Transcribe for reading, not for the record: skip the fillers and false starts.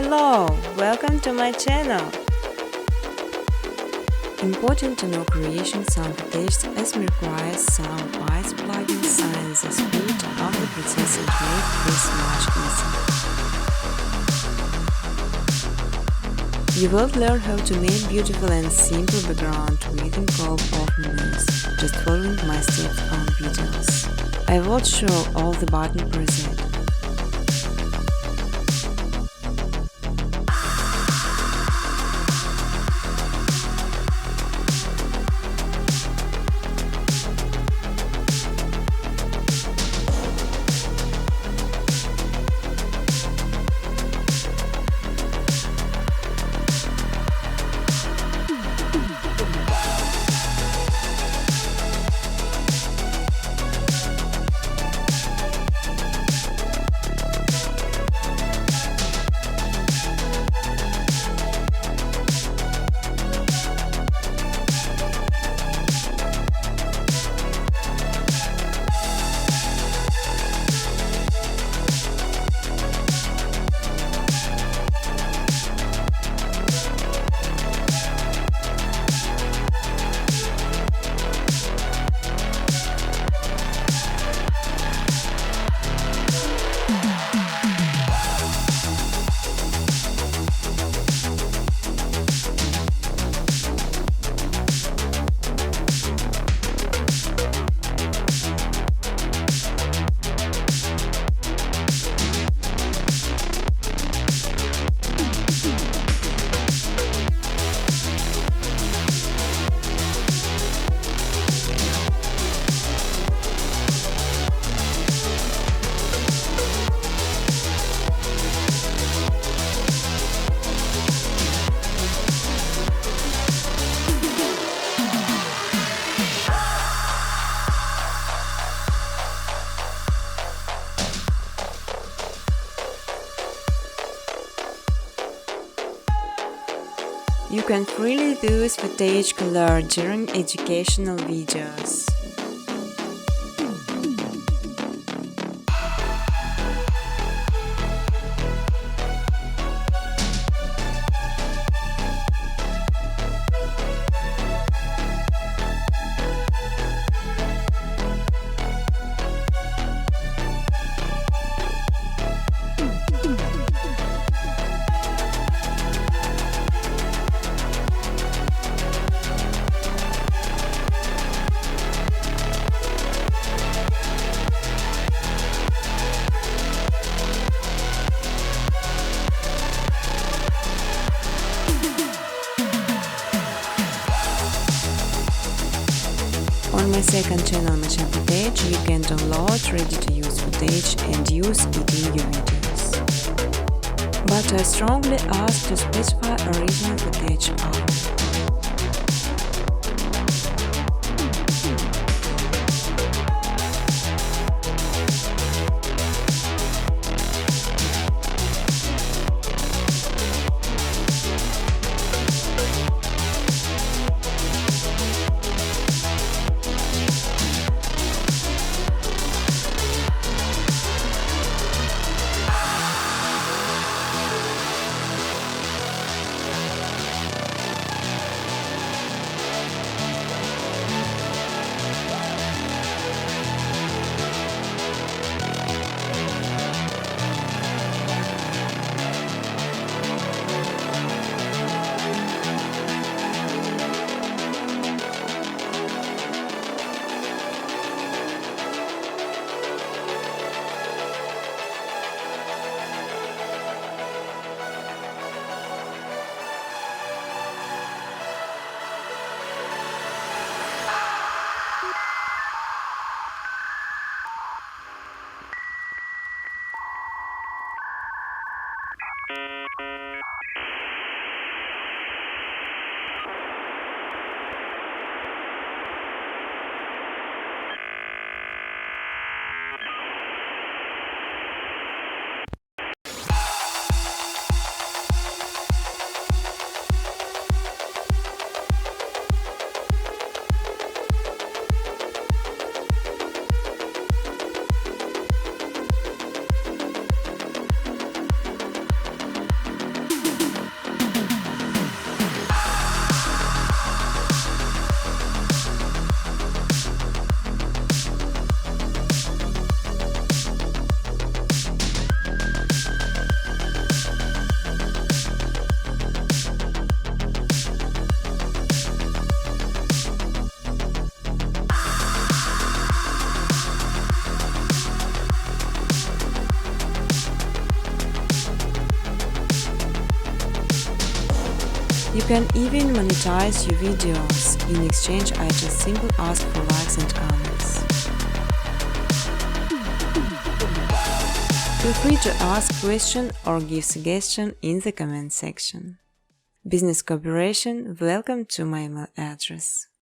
Hello, welcome to my channel. Important to know creation sound footage as requires sound bites plugins and the speed of the processing make this much easier. You will learn how to make beautiful and simple background with the help of menus, just following my steps on videos. I will show all the button present. You can freely use footage color during educational videos. On my second channel Machine Footage, you can download ready-to-use footage and use it in your videos. But I strongly ask to specify original footage only. You can even monetize your videos. In exchange, I just simply ask for likes and comments. Feel free to ask questions or give suggestions in the comment section. Business cooperation, welcome to my email address.